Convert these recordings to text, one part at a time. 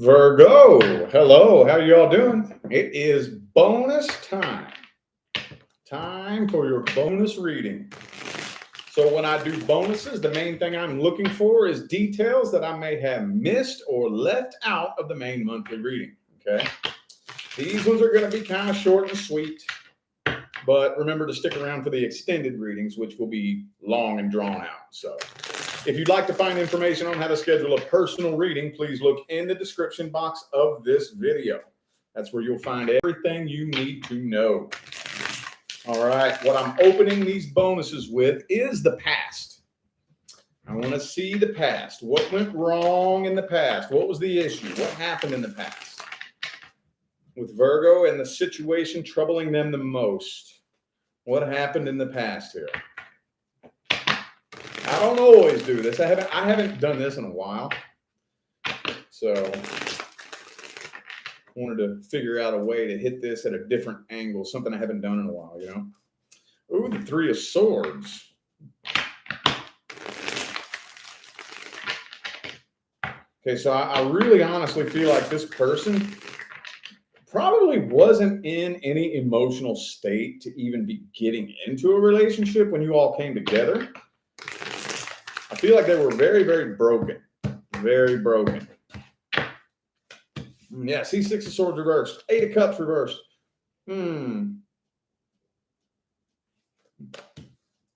Virgo, hello, how you all doing? It is bonus time. Time for your bonus reading. So when I do bonuses, the main thing I'm looking for is details that I may have missed or left out of the main monthly reading. Okay. These ones are going to be kind of short and sweet, but remember to stick around for the extended readings, which will be long and drawn out. So if you'd like to find information on how to schedule a personal reading, please look in the description box of this video. That's where you'll find everything you need to know. All right, what I'm opening these bonuses with is the past. I want to see the past. What went wrong in the past? What was the issue? What happened in the past with Virgo and the situation troubling them the most? What happened in the past here? I don't always do this. I haven't done this in a while. So I wanted to figure out a way to hit this at a different angle, something I haven't done in a while, you know. Ooh, the Three of Swords. Okay, so I really honestly feel like this person probably wasn't in any emotional state to even be getting into a relationship when you all came together. I feel like they were very, very broken. Very broken. Yeah, see, Six of Swords reversed. Eight of Cups reversed.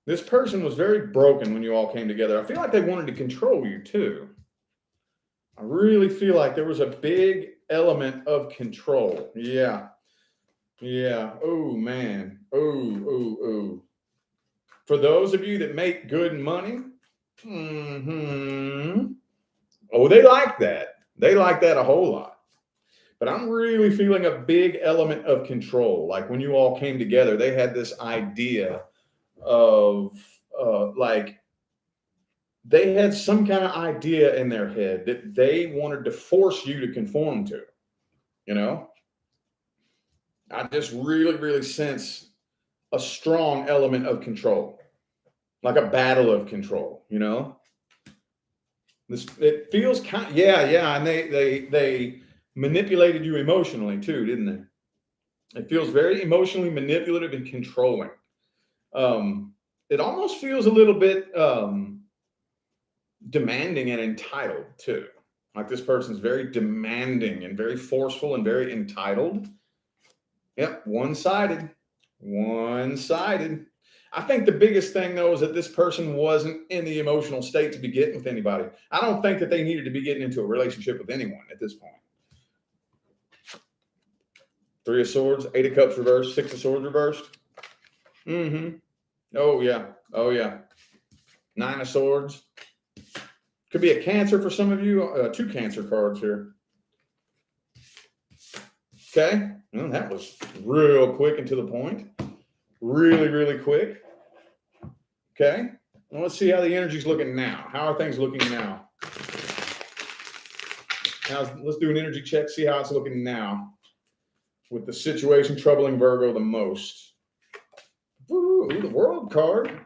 This person was very broken when you all came together. I feel like they wanted to control you too. I really feel like there was a big element of control. Yeah. Yeah. Oh, man. Oh. For those of you that make good money, oh, they like that. They like that a whole lot. But I'm really feeling a big element of control. Like when you all came together, they had this idea of like they had some kind of idea in their head that they wanted to force you to conform to. You know, I just really, really sense a strong element of control, like a battle of control, you know. It feels kind of, yeah, and they manipulated you emotionally too, didn't they? It feels very emotionally manipulative and controlling. It almost feels a little bit demanding and entitled too. Like this person's very demanding and very forceful and very entitled. Yep, one-sided. One-sided. I think the biggest thing, though, is that this person wasn't in the emotional state to be getting with anybody. I don't think that they needed to be getting into a relationship with anyone at this point. Three of Swords, Eight of Cups reversed, Six of Swords reversed. Oh, yeah. Nine of Swords. Could be a Cancer for some of you. Two Cancer cards here. Okay. Well, that was real quick and to the point. Really, really quick. Okay. Well, let's see how the energy's looking now. How are things looking now? Let's do an energy check, see how it's looking now with the situation troubling Virgo the most. Ooh, the World card.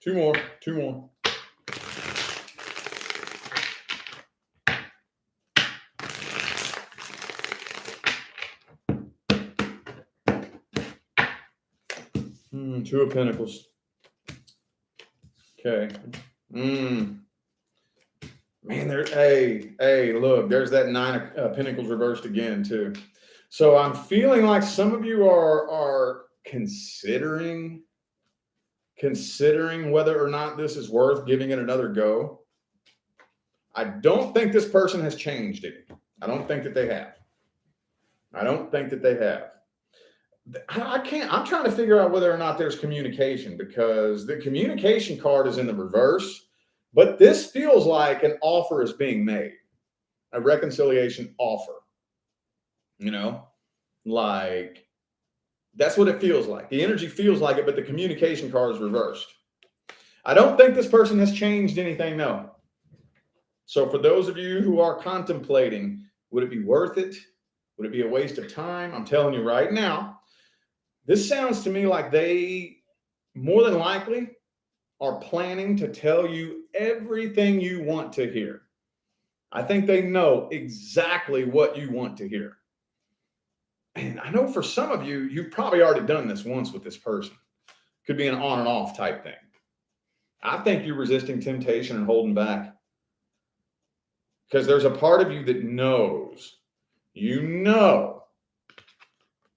Two more. 2 of Pentacles. Okay. Man, hey, look, there's that 9 of Pentacles reversed again too. So I'm feeling like some of you are considering whether or not this is worth giving it another go. I don't think this person has changed it. I don't think that they have. I'm trying to figure out whether or not there's communication, because the communication card is in the reverse, but this feels like an offer is being made, a reconciliation offer, you know, like that's what it feels like. The energy feels like it, but the communication card is reversed. I don't think this person has changed anything, no. So for those of you who are contemplating, would it be worth it? Would it be a waste of time? I'm telling you right now, this sounds to me like they more than likely are planning to tell you everything you want to hear. I think they know exactly what you want to hear. And I know for some of you, you've probably already done this once with this person. Could be an on and off type thing. I think you're resisting temptation and holding back because there's a part of you that knows, you know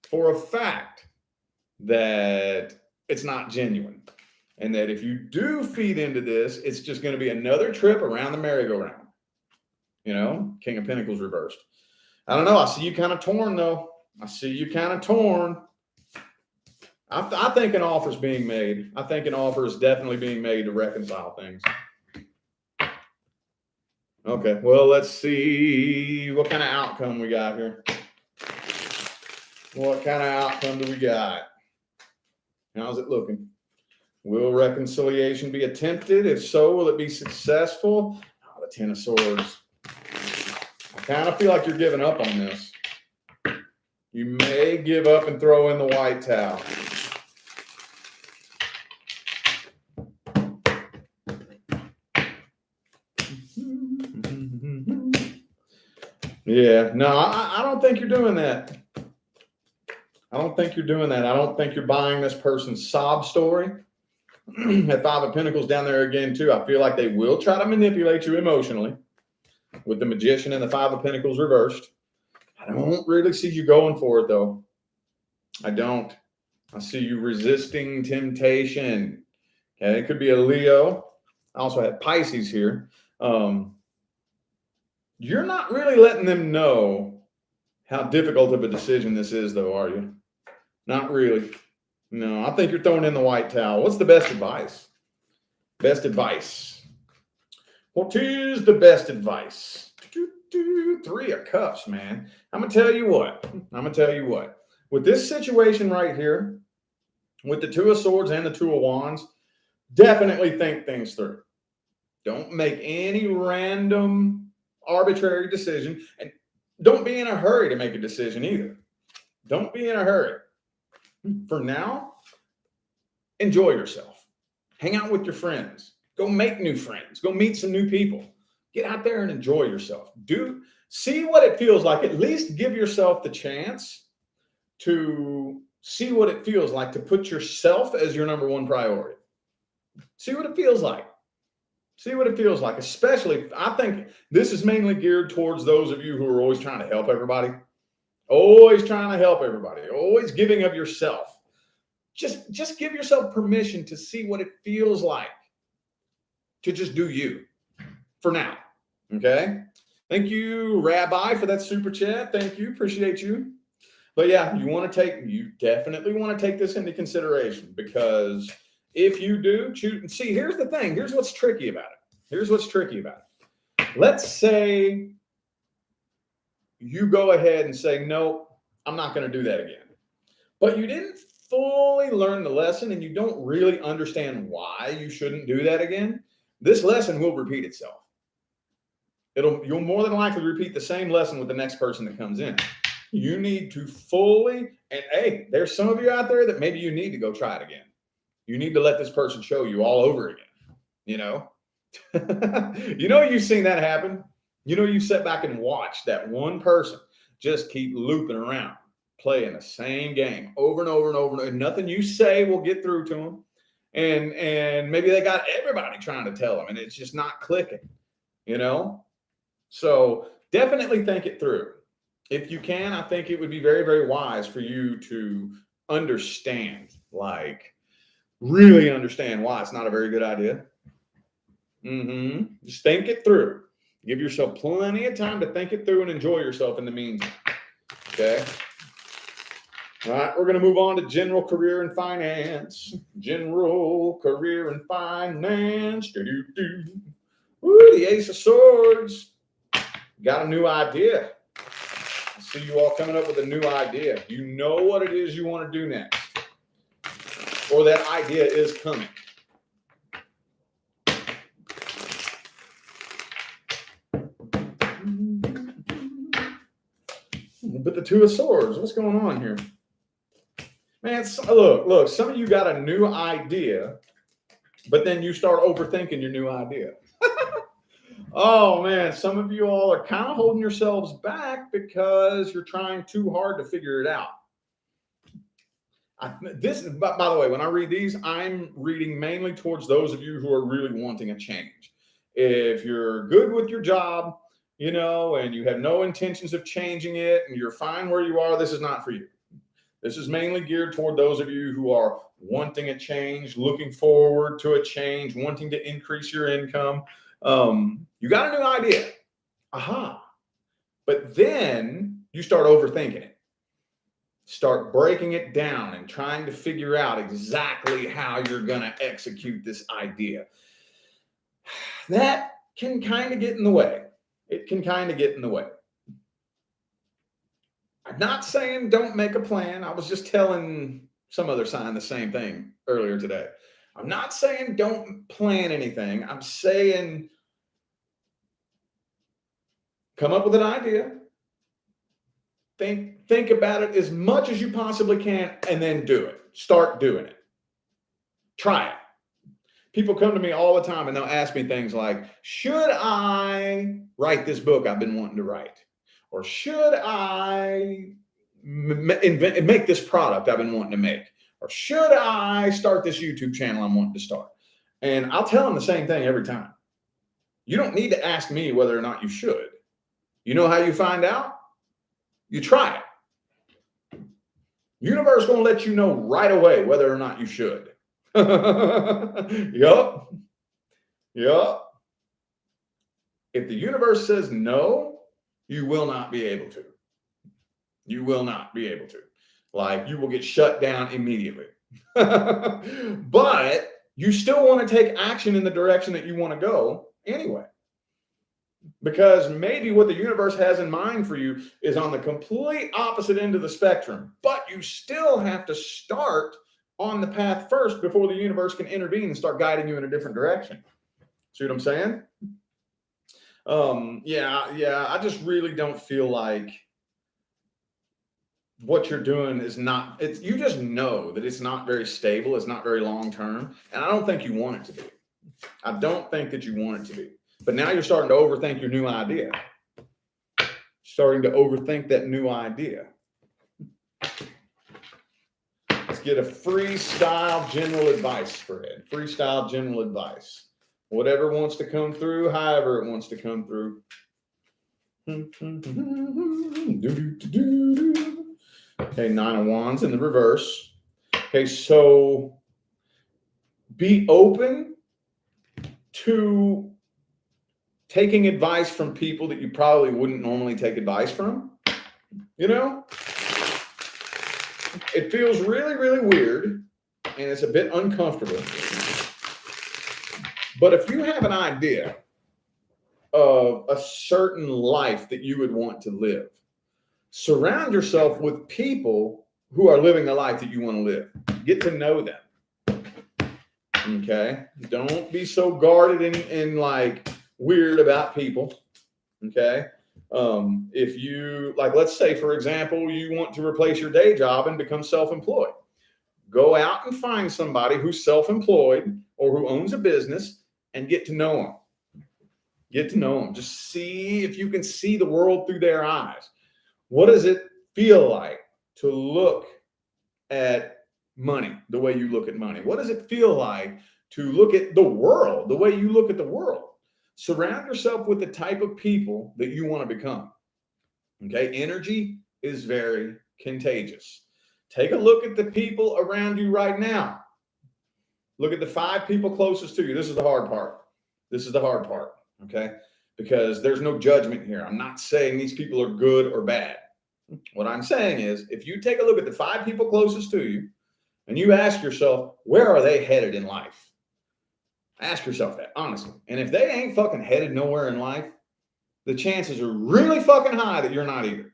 for a fact that it's not genuine. And that if you do feed into this, it's just going to be another trip around the merry-go-round. You know, King of Pentacles reversed. I don't know. I see you kind of torn, though. I see you kind of torn. I think an offer is being made. I think an offer is definitely being made to reconcile things. Okay, well, let's see what kind of outcome we got here. What kind of outcome do we got? How's it looking? Will reconciliation be attempted? If so, will it be successful? Oh, the Ten of Swords. I kind of feel like you're giving up on this. You may give up and throw in the white towel. Yeah, no, I don't think you're doing that. I don't think you're doing that. I don't think you're buying this person's sob story. At Five of Pentacles down there again, too. I feel like they will try to manipulate you emotionally with the Magician and the Five of Pentacles reversed. I don't really see you going for it, though. I don't. I see you resisting temptation. Okay, it could be a Leo. I also have Pisces here. You're not really letting them know how difficult of a decision this is, though, are you? Not really. No, I think you're throwing in the white towel. What's the best advice? Best advice. What is the best advice? Three of Cups, man. I'm going to tell you what. With this situation right here, with the Two of Swords and the Two of Wands, definitely think things through. Don't make any random arbitrary decision, and don't be in a hurry to make a decision either. Don't be in a hurry. For now, enjoy yourself. Hang out with your friends. Go make new friends. Go meet some new people. Get out there and enjoy yourself. See what it feels like. At least give yourself the chance to see what it feels like to put yourself as your number one priority. See what it feels like. See what it feels like. Especially, I think this is mainly geared towards those of you who are always trying to help everybody. Always trying to help everybody. Always giving of yourself. Just give yourself permission to see what it feels like to just do you for now. Okay? Thank you, Rabbi, for that super chat. Thank you. Appreciate you. But yeah, you definitely want to take this into consideration, because if you do choose, see, here's the thing. Here's what's tricky about it. Let's say you go ahead and say, no, I'm not going to do that again. But you didn't fully learn the lesson and you don't really understand why you shouldn't do that again. This lesson will repeat itself. You'll more than likely repeat the same lesson with the next person that comes in. You need to fully, and hey, there's some of you out there that maybe you need to go try it again. You need to let this person show you all over again. You've seen that happen. You sit back and watch that one person just keep looping around, playing the same game over and over and over, and nothing you say will get through to them. And maybe they got everybody trying to tell them, and it's just not clicking, So definitely think it through. If you can, I think it would be very, very wise for you to understand, really understand why it's not a very good idea. Just think it through. Give yourself plenty of time to think it through and enjoy yourself in the meantime. Okay. All right. We're going to move on to general career and finance. General career and finance. Ooh, the Ace of Swords. Got a new idea. I see you all coming up with a new idea. You know what it is you want to do next. Or that idea is coming. But the Two of Swords, what's going on here? Man, look, some of you got a new idea, but then you start overthinking your new idea. Oh man, some of you all are kind of holding yourselves back because you're trying too hard to figure it out. By the way, when I read these, I'm reading mainly towards those of you who are really wanting a change. If you're good with your job, and you have no intentions of changing it and you're fine where you are, this is not for you. This is mainly geared toward those of you who are wanting a change, looking forward to a change, wanting to increase your income. You got a new idea. Aha. But then you start overthinking it. Start breaking it down and trying to figure out exactly how you're going to execute this idea. That can kind of get in the way. It can kind of get in the way. I'm not saying don't make a plan. I was just telling some other sign the same thing earlier today. I'm not saying don't plan anything. I'm saying come up with an idea. Think about it as much as you possibly can and then do it. Start doing it. Try it. People come to me all the time and they'll ask me things like, should I write this book I've been wanting to write? Or should I make this product I've been wanting to make? Or should I start this YouTube channel I'm wanting to start? And I'll tell them the same thing every time. You don't need to ask me whether or not you should. You know how you find out? You try it. Universe going to let you know right away whether or not you should. Yup. If the universe says no, you will not be able to. You will not be able to. Like, you will get shut down immediately. But you still want to take action in the direction that you want to go anyway. Because maybe what the universe has in mind for you is on the complete opposite end of the spectrum, but you still have to start on the path first before the universe can intervene and start guiding you in a different direction. See what I'm saying? I just really don't feel like what you're doing is not, you just know that it's not very stable. It's not very long-term. And I don't think you want it to be. I don't think that you want it to be. But now you're starting to overthink your new idea. Starting to overthink that new idea. Let's get a freestyle general advice spread. Freestyle general advice. Whatever wants to come through, however it wants to come through. Okay, 9 of Wands in the reverse. Okay, so be open to taking advice from people that you probably wouldn't normally take advice from. It feels really, really weird, and it's a bit uncomfortable. But if you have an idea of a certain life that you would want to live, surround yourself with people who are living the life that you want to live. Get to know them. Okay? Don't be so guarded and like weird about people. Okay? If you, like, let's say, for example, you want to replace your day job and become self-employed. Go out and find somebody who's self-employed or who owns a business and get to know them. Get to know them. Just see if you can see the world through their eyes. What does it feel like to look at money the way you look at money? What does it feel like to look at the world the way you look at the world? Surround yourself with the type of people that you want to become. Okay, energy is very contagious. Take a look at the people around you right now. Look at the 5 people closest to you. This is the hard part. Okay? Because there's no judgment here. I'm not saying these people are good or bad. What I'm saying is, if you take a look at the 5 people closest to you and you ask yourself, where are they headed in life? Ask yourself that, honestly. And if they ain't fucking headed nowhere in life, the chances are really fucking high that you're not either.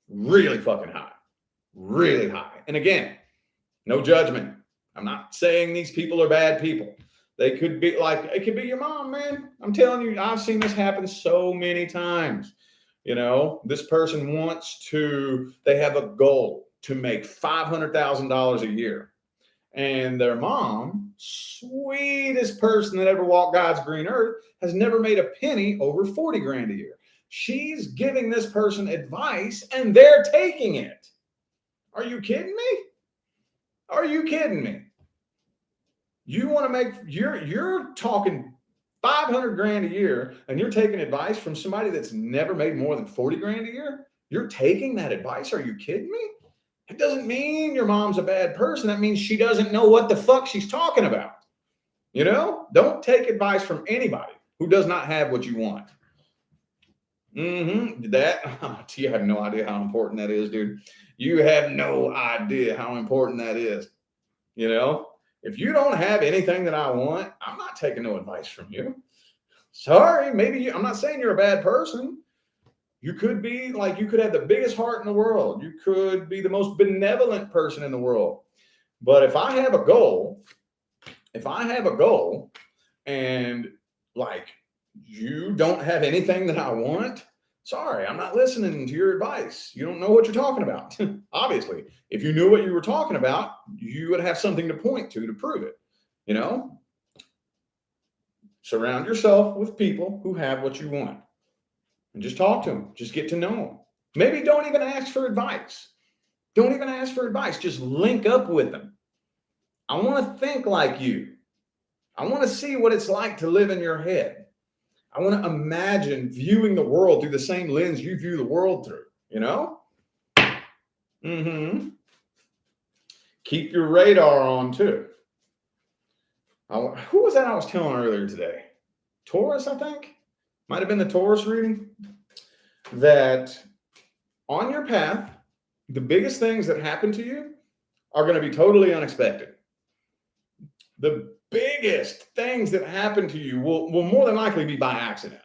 Really fucking high. Really high. And again, no judgment. I'm not saying these people are bad people. They could be like, it could be your mom, man. I'm telling you, I've seen this happen so many times. This person they have a goal. to make $500,000 a year. And their mom, sweetest person that ever walked God's green earth, has never made a penny over 40 grand a year. She's giving this person advice and they're taking it. Are you kidding me? Are you kidding me? You want to make, you're talking 500 grand a year and you're taking advice from somebody that's never made more than 40 grand a year? You're taking that advice? Are you kidding me? It doesn't mean your mom's a bad person. That means she doesn't know what the fuck she's talking about. You know, don't take advice from anybody who does not have what you want. That, you have no idea how important that is, dude. You have no idea how important that is. You know, if you don't have anything that I want, I'm not taking no advice from you. Sorry, maybe I'm not saying you're a bad person. You could be like, you could have the biggest heart in the world. You could be the most benevolent person in the world. But if I have a goal, and like you don't have anything that I want, sorry, I'm not listening to your advice. You don't know what you're talking about. Obviously, if you knew what you were talking about, you would have something to point to prove it. You know, surround yourself with people who have what you want. And just talk to them. Just get to know them. Maybe don't even ask for advice. Don't even ask for advice. Just link up with them. I want to think like you. I want to see what it's like to live in your head. I want to imagine viewing the world through the same lens you view the world through, you know? Keep your radar on too. Who was that I was telling earlier today? Taurus, I think. Might have been the Taurus reading. That on your path, the biggest things that happen to you are going to be totally unexpected. The biggest things that happen to you will more than likely be by accident.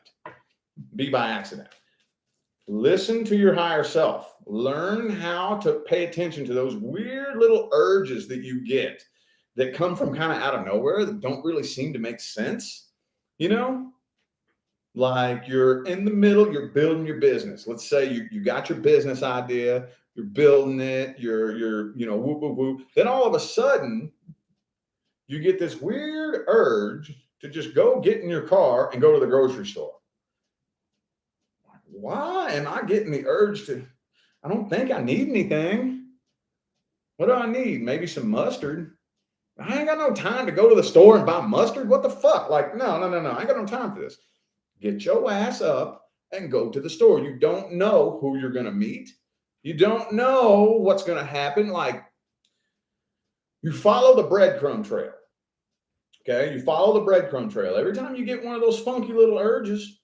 Listen to your higher self. Learn how to pay attention to those weird little urges that you get that come from kind of out of nowhere that don't really seem to make sense. You know, like you're in the middle, you're building your business. Let's say you got your business idea, you're building it, you're whoop, whoop, whoop. Then all of a sudden, you get this weird urge to just go get in your car and go to the grocery store. Why am I getting the urge to? I don't think I need anything. What do I need? Maybe some mustard. I ain't got no time to go to the store and buy mustard. What the fuck? Like, no. I ain't got no time for this. Get your ass up and go to the store. You don't know who you're going to meet. You don't know what's going to happen. Like, you follow the breadcrumb trail. Okay, you follow the breadcrumb trail. Every time you get one of those funky little urges,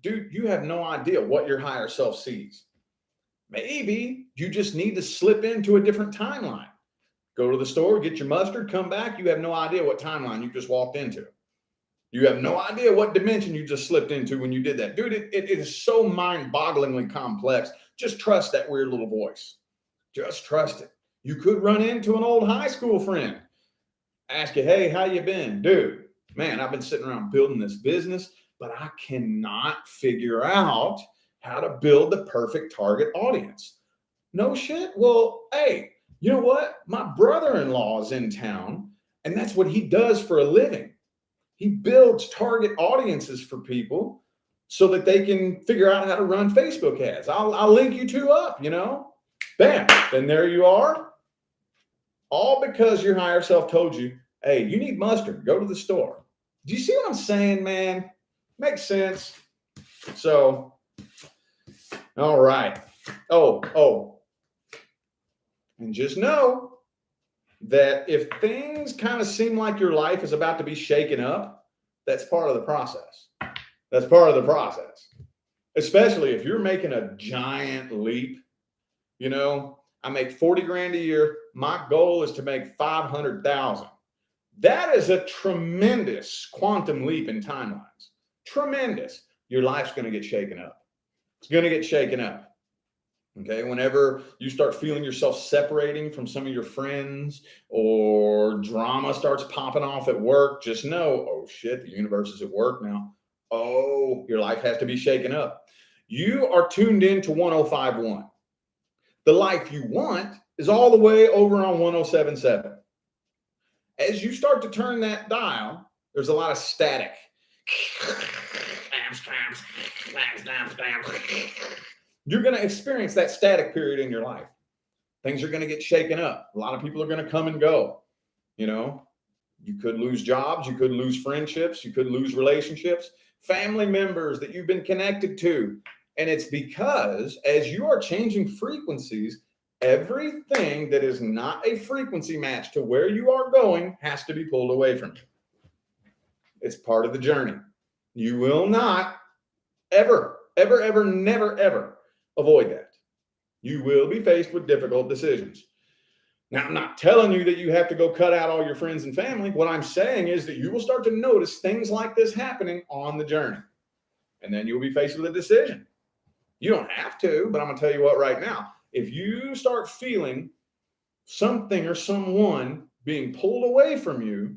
dude, you have no idea what your higher self sees. Maybe you just need to slip into a different timeline. Go to the store, get your mustard, come back. You have no idea what timeline you just walked into. You have no idea what dimension you just slipped into when you did that. Dude, it is so mind-bogglingly complex. Just trust that weird little voice. Just trust it. You could run into an old high school friend. Ask you, hey, how you been? Dude, man, I've been sitting around building this business, but I cannot figure out how to build the perfect target audience. No shit? Well, hey, you know what? My brother-in-law is in town, and that's what he does for a living. He builds target audiences for people so that they can figure out how to run Facebook ads. I'll link you two up, you know? Bam, then there you are. All because your higher self told you, hey, you need mustard, go to the store. Do you see what I'm saying, man? Makes sense. So, all right. Oh. And just know that if things kind of seem like your life is about to be shaken up, that's part of the process. That's part of the process. Especially if you're making a giant leap. You know, I make 40 grand a year. My goal is to make 500,000. That is a tremendous quantum leap in timelines. Tremendous. Your life's going to get shaken up. It's going to get shaken up. Okay, whenever you start feeling yourself separating from some of your friends or drama starts popping off at work, just know, oh shit, the universe is at work now. Oh, your life has to be shaken up. You are tuned in to 105.1. The life you want is all the way over on 1077. As you start to turn that dial, there's a lot of static. You're going to experience that static period in your life. Things are going to get shaken up. A lot of people are going to come and go. You know, you could lose jobs, you could lose friendships, you could lose relationships, family members that you've been connected to. And it's because as you are changing frequencies, everything that is not a frequency match to where you are going has to be pulled away from you. It's part of the journey. You will not ever, never, ever avoid that. You will be faced with difficult decisions. Now, I'm not telling you that you have to go cut out all your friends and family. What I'm saying is that you will start to notice things like this happening on the journey. And then you'll be faced with a decision. You don't have to, but I'm going to tell you what right now. If you start feeling something or someone being pulled away from you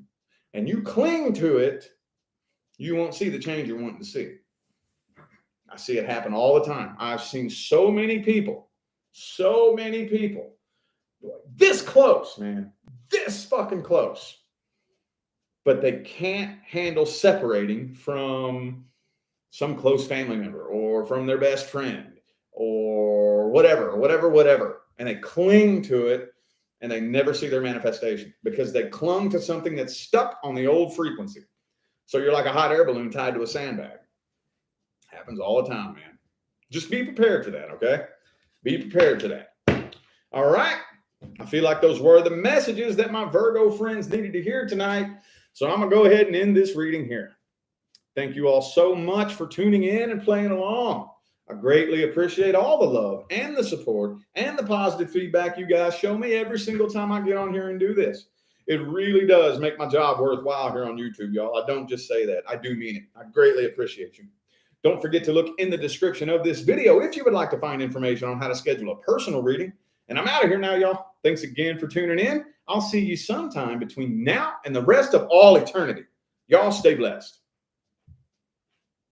and you cling to it, you won't see the change you're wanting to see. I see it happen all the time. I've seen so many people this close, man, this fucking close, but they can't handle separating from some close family member or from their best friend or whatever. And they cling to it and they never see their manifestation because they clung to something that's stuck on the old frequency. So you're like a hot air balloon tied to a sandbag. Happens all the time, man. Just be prepared for that, okay? Be prepared for that. All right. I feel like those were the messages that my Virgo friends needed to hear tonight. So I'm going to go ahead and end this reading here. Thank you all so much for tuning in and playing along. I greatly appreciate all the love and the support and the positive feedback you guys show me every single time I get on here and do this. It really does make my job worthwhile here on YouTube, y'all. I don't just say that. I do mean it. I greatly appreciate you. Don't forget to look in the description of this video if you would like to find information on how to schedule a personal reading. And I'm out of here now, y'all. Thanks again for tuning in. I'll see you sometime between now and the rest of all eternity. Y'all stay blessed.